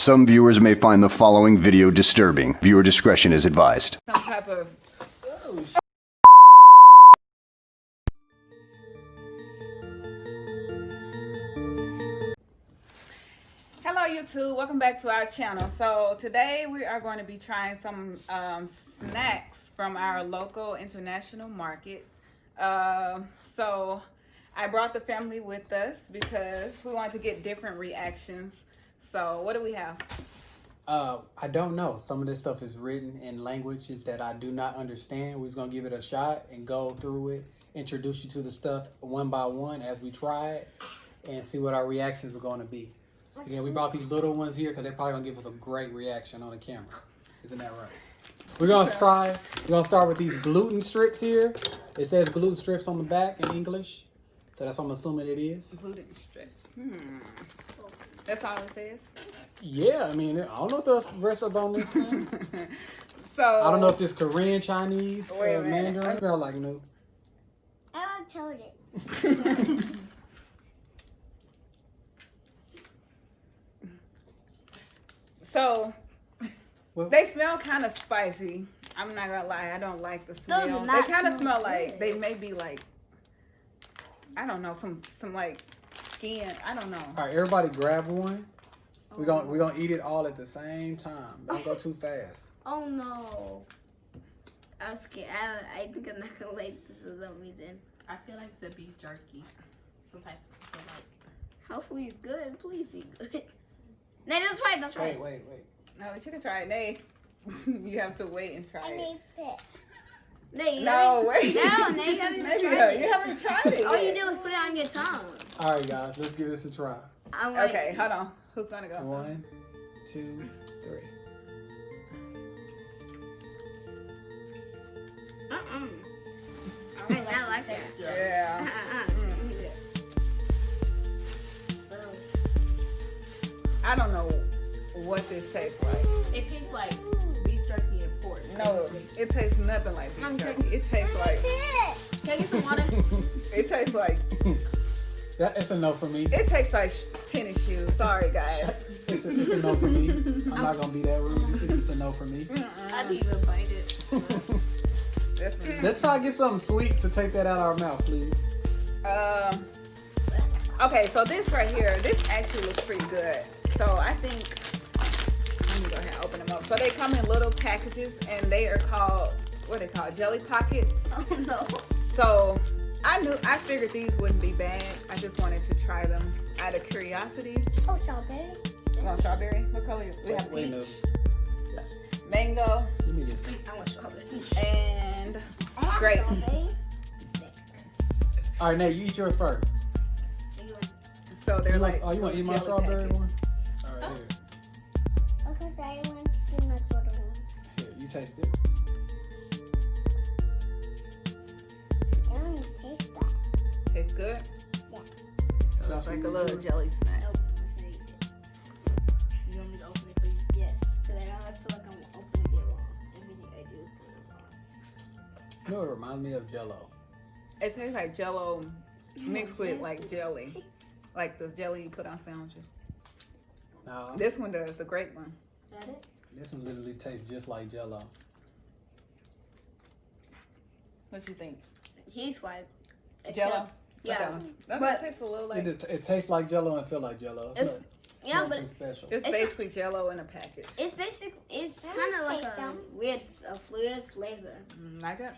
Some viewers may find the following video disturbing. Viewer discretion is advised. Some type of... Hello YouTube, welcome back to our channel. So today we are going to be trying some snacks from our local international market. So I brought the family with us because we wanted to get different reactions. So what do we have? I don't know. Some of this stuff is written in languages that I do not understand. We're just gonna give it a shot and go through it, introduce you to the stuff one by one as we try it, and see what our reactions are gonna be. Again, we brought these little ones here because they're probably gonna give us a great reaction on the camera. Isn't that right? We're gonna start with these gluten strips here. It says gluten strips on the back in English, so that's what I'm assuming it is. Gluten strips. That's all it says? Yeah, I mean, I don't know what the rest of on this thing. So I don't know if this Korean, Chinese, Wait a minute. Mandarin. Smell like new. I want to hold it. So Well- they smell kind of spicy. I'm not gonna lie, I don't like the smell. do They not kind of smell smell like good. they may be like, I don't know, some like skin. I don't know. All right, everybody grab one. We're gonna eat it all at the same time. Don't go too fast. Oh no. I'm scared. I think I'm not gonna like this for some reason. I feel like it's a beef jerky. Some type of like. Hopefully it's good. Please be good. No, don't try it. Don't try it. Wait. No, you can try it. Nay, you have to wait and try it. Nay, No, wait. No, Nay, you haven't Maybe tried it. you haven't tried it. All you yet. do is put it on your tongue. All right, guys, let's give this a try. I'm like, Okay, hold on. Who's gonna go? 1, 2, 3. I do not like that. Yeah. I don't know what this tastes like. It tastes like beef jerky and pork. No, it tastes nothing like beef jerky. It tastes like. Can I get some water? It tastes like. It's a no for me. It tastes like tennis shoes. Sorry, guys. It's a no for me. I'm not gonna be that rude. It's just a no for me. I didn't even bite it. Let's try to get something sweet to take that out of our mouth, please. Okay, so this right here, this actually looks pretty good. So I think, let me go ahead and open them up. So they come in little packages and they are called, what are they called? Jelly pockets. Oh no. So I figured these wouldn't be bad. I just wanted to try them out of curiosity. Oh, strawberry. You want strawberry? What color? We have Wait, no. peach, mango, Give me this. I want strawberry. and grape. All right, Nate, you eat yours first. So they're You like. want to eat my jelly strawberry packets. one? All right, Okay, so I want to do my photo one. here. You taste it. I don't taste that. Tastes good. Yeah. So it's like a little jelly snack. Nope. I'm gonna eat it. You want me to open it for you? Yes. Because I don't feel like I'm opening it wrong. Everything I do is kind of wrong. You know what it reminds me of? Jello. It tastes like Jello mixed with like jelly, like the jelly you put on sandwiches. No, This one does, the grape one. Got it? this one literally tastes just like Jello. What you think? He's white. Jello? Yeah. That But- tastes a little like. It tastes like Jello and feel like Jello. It's It's- Yeah, but nothing special. It's basically Jello in a package. it's kind of like a weird, fluid flavor. Like it?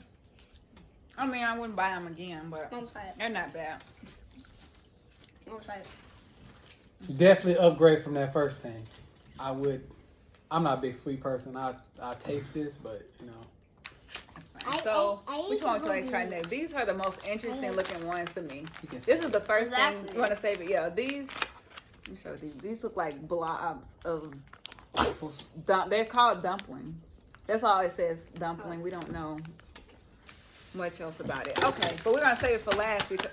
I mean, I wouldn't buy them again, but Mom, try it. they're not bad. Mom, try it. Definitely upgrade from that first thing. I'm not a big sweet person. I taste this, but you know. That's fine. So, I which ate one would you the like to try whole next? These are the most interesting looking ones to me. You can This is the first thing Exactly. you want to save it. Yeah, these. Let me show these. These look like blobs of. They're called dumpling. That's all it says, dumpling. We don't know much else about it. Okay, but we're gonna save it for last because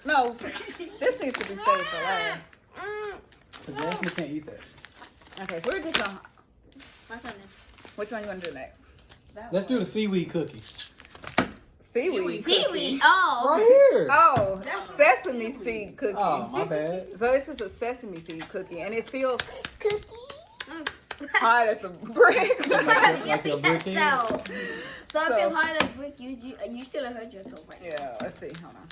this needs to be saved for last. But Jasmine can't eat that. Okay, so we're just gonna. What's on this? Which one you want to do next? Let's do the seaweed cookie. Seaweed. Seaweed. Oh. Right here. Oh, sesame seed cookie. Oh, my bad. So this is a sesame seed cookie, and it feels. Cookie. hard as a brick. Like your brick is? So if it's hard as brick, you still hurt yourself right now. Yeah, let's see. Hold on.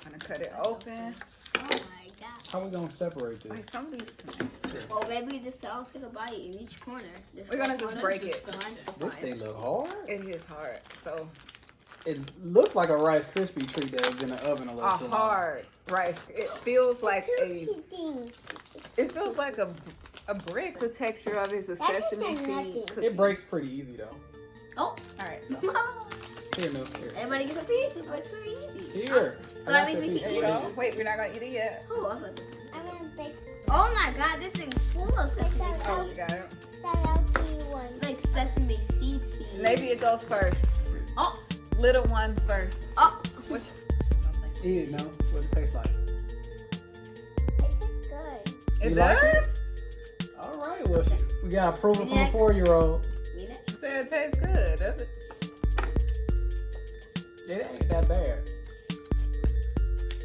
I'm gonna cut it open. Oh my god. How we gonna separate this? Like some of these snacks. Well, maybe this sauce gonna bite in each corner. This We're gonna one just corner, break this it. one. This thing look hard. It is hard. So It looks like a Rice Krispie treat that was in the oven a little a too long. hard rice. It feels like a. things. It feels like a brick. The texture of it is a That is sesame a seed nothing. cookie. It breaks pretty easy though. Oh, All right. So Here, no, here. everybody gets a piece. It breaks really easy. Here. So I that got means your we piece. there can you eat go. it. Wait, we're not gonna eat it yet. Ooh, I thought- I'm gonna take Oh my god, this thing's full of sesame Oh, seeds. we got it. shout out to you one. Like sesame seeds. Maybe it goes first. Oh, Little ones first. oh. Which, Eat it, no? What it tastes like? It's good. it You like does? All right, well, we got approval from a Yeah. 4-year-old. Eat it. You said it tastes good, does it? It ain't that bad.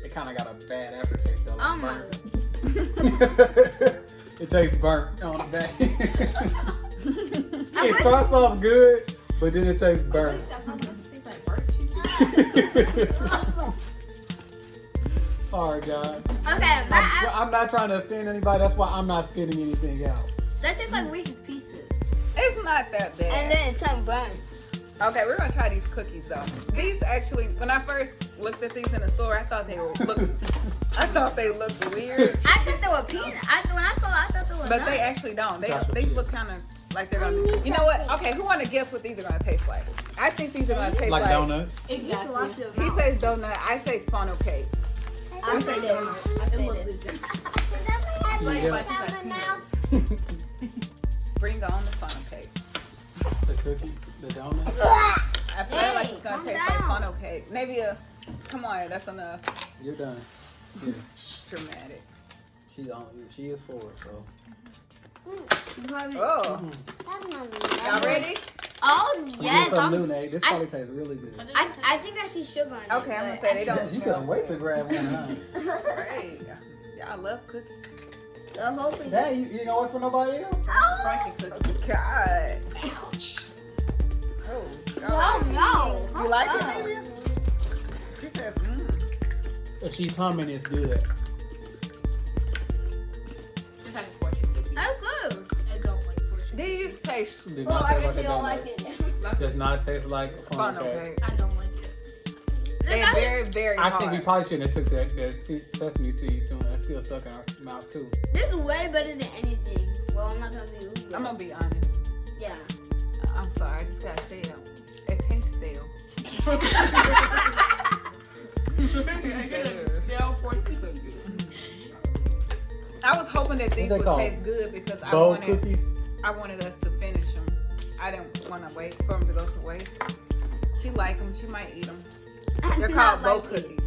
It kind of got a bad aftertaste though. Oh like my. burnt. It tastes burnt on the back. I It wish- starts off good, but then it tastes burnt. Tastes like bird cheese. Sorry, guys. Okay, I'm not trying to offend anybody. That's why I'm not spitting anything out. that tastes like Reese's Pieces. It's not that bad. And then it turned burnt. Okay, we're gonna try these cookies though. These actually, when I first looked at these in the store, I thought they looked weird, I thought they were peanut. When I saw it, I thought they were but nuts. they actually don't. That's what They it is. look kind of like they're gonna. You know what? Okay, who wanna guess what these are gonna taste like? I think these are gonna taste Like like. donuts. You need to wash your He mouth. says donut. I say funnel cake. I say this. I say this. Yeah. Bring on the funnel cake. The cookie, the donut. I feel like Hey, it's gonna calm taste down. like funnel cake. Maybe a. Come on, that's enough. You're done. Here. Dramatic. She is 4, so. Oh, y'all ready? Oh We yes. did something I'm- new, Nate. This probably tastes really good. I think I see sugar on it. Okay, I'm gonna but say they I- don't. You couldn't wait to grab one, huh? Great. Y'all love cookies. Hopefully. Dad, you ain't gonna wait for nobody else? Frankie cookie. God. Oh, Oh no. You like Oh. it, baby? She says, If she's humming, it's good. It's like a fortune cookie. That's good. I don't like fortune. These taste It does Well, not I taste guess like you a don't like donut. it. Does not taste like funnel funnel cake. cake. I don't like it. They're very, very I hard. think we probably shouldn't have took that sesame seed too. That's still stuck in our mouth too. This is way better than anything. Well, I'm not gonna be rude. I'm gonna be honest. Yeah. I'm sorry, I just gotta say it. It tastes stale. Shell fortune cookie. I was hoping that these What's that would called? taste good because Bowl cookies. I wanted us to finish them. I didn't want to wait for them to go to waste. She like them. She might eat them. They're called bow cookies.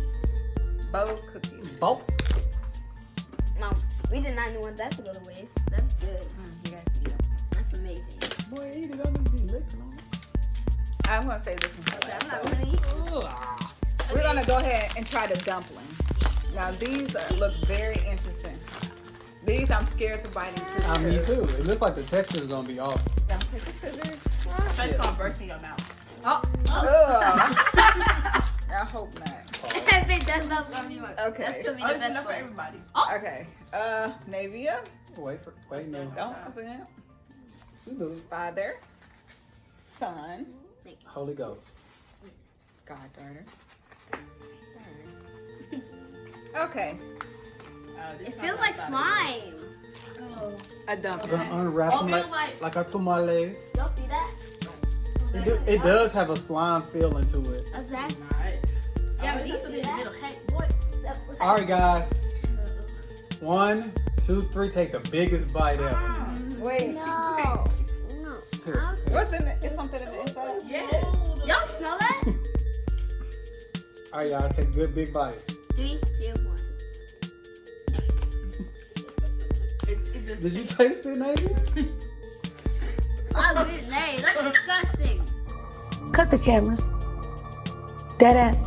Bow cookies. Both. No, we did not want that to go to waste. That's good. You guys eat 'em. That's amazing. Boy, eat it. Don't be licking on it. I'm gonna say this one. Okay, I'm not gonna eat. Ugh. We're gonna go ahead and try the dumplings. Now these look very interesting. These I'm scared to bite into. Me too. It looks like the texture is gonna be off. I'm taking scissors. It's gonna burst in your mouth. Oh. Ugh. I hope not. I think that's not gonna be my. Okay. That's gonna be Oh, the it's best enough for one. everybody. Okay. Navia. Wait, no. Don't open it. You do. Father. Son. Holy Ghost. Goddaughter. Okay. This It is feels not like what I thought slime. A I'm dumpling. gonna unwrap Oh, them feel like like- I tamales. Y'all see that? It does have a slime feeling to it. Exactly. was. Alright. Yeah, Oh, these this is do in the that. middle. Hey, what? All right, guys. 1, 2, 3. Take the biggest bite ever. Wait. No. No. Here. What's in it? Is something in the inside? Yes. Y'all smell that? All right, y'all. Take a good big bite. 3, 2, 1. Did you taste it, Navy? Oh, good. Nay, that's disgusting. Cut the cameras. Dead ass.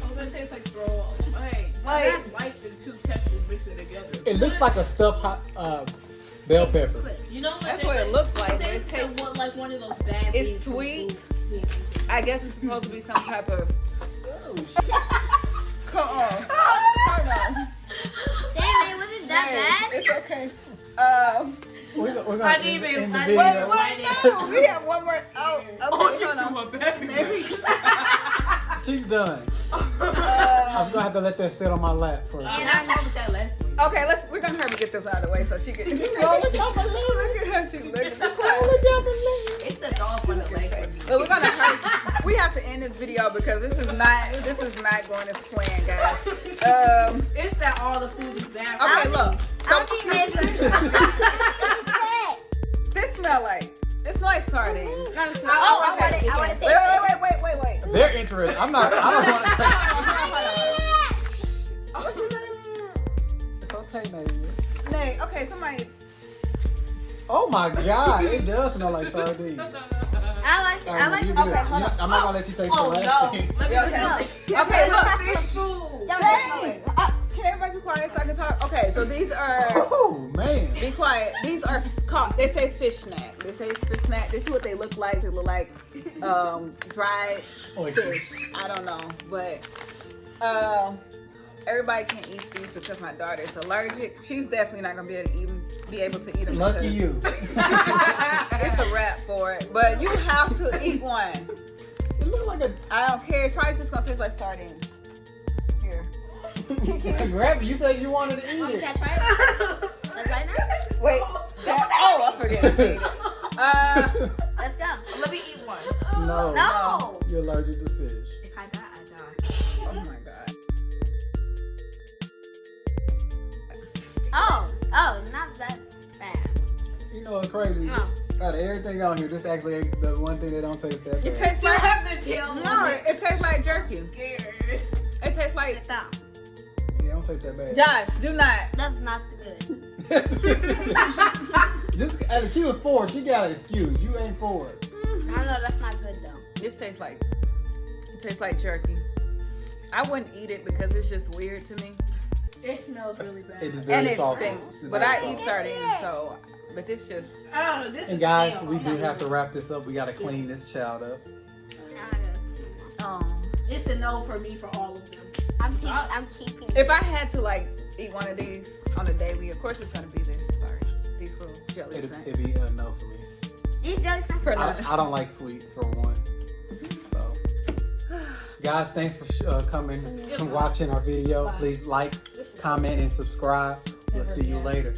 Oh, that tastes like throw. Hey. What Like, Like the two textures mixed together. It looks like a stuffed bell pepper. You know what? that's what it looks like. But It it tastes. tastes like one of those bad. It's beans from sweet. Boots. I guess it's supposed to be some type of. Come on. Hold on. Damn, it wasn't that Hey, bad. it's okay. We're gonna I end, didn't even- end the I video. didn't- Wait, no. We have one more. Oh, okay. Hold on. She's done. I'm gonna have to let that sit on my lap for a second. And I know with that last one. Okay, we're gonna hurry get this out of the way so she can. Roll it down my Look at her, she's looking. It's a dog on the leg for me. But we're gonna hurry. We have to end this video because this is not going as planned, guys. It's that all the food is bad. Okay, look. I don't think there's This it's like sardines. Oh, I want to Wait, taste it. wait. They're interested. I don't want to. What you say? It's okay, Nate. Nay, okay, somebody. Oh my God, it does smell like sardines. I like it. I like You it. do it. Okay, hold I'm not gonna let you taste the Oh last no. thing. Let me Okay. see. Okay, look. Fish food. Dang. Can everybody be quiet so I can talk? Okay, so these are. Oh man. Be quiet. These are called. They say fish snack. They say fish snack. This is what they look like. They look like dried Oysters. fish. I don't know, but everybody can't eat these because my daughter's allergic. She's definitely not gonna be able to eat them. Lucky you. It's a wrap for it, but you have to eat one. It looks like a. I don't care. It's probably just gonna taste like sardines. Here. Grab it. You said you wanted to eat Okay, it. that's right. That's right now. Wait. I forget to eat it. Let's go. Let me eat one. No. No. You're allergic to fish. If I die, I die. Oh my god. Oh, not that bad. You know what's crazy? Oh. Out of everything on here, this actually ain't the one thing that don't taste that It bad. tastes You like. have to tell me. No, it tastes like jerky. Scared. It tastes like. It's out. Yeah, it don't taste that bad. Josh, do not. That's not good. Just, she was 4. She got an excuse. You ain't 4. I know that's not good though. This tastes like jerky. I wouldn't eat it because it's just weird to me. It smells really bad. It is And very it salty. stinks. It's But very I salty. eat sardines, so. But this just. Oh, this And is guys, stale. we do have to wrap this up. We gotta clean this child up. Oh. It's a no for me for all of them. I'm keeping. If I had to like eat one of these on a daily, of course it's gonna be this. Sorry, these little jelly It'd snacks. be a no for me. These jelly snacks For are now. I don't like sweets for one. So, guys, thanks for coming and watching our video. Please like, comment, and subscribe. We'll see you later.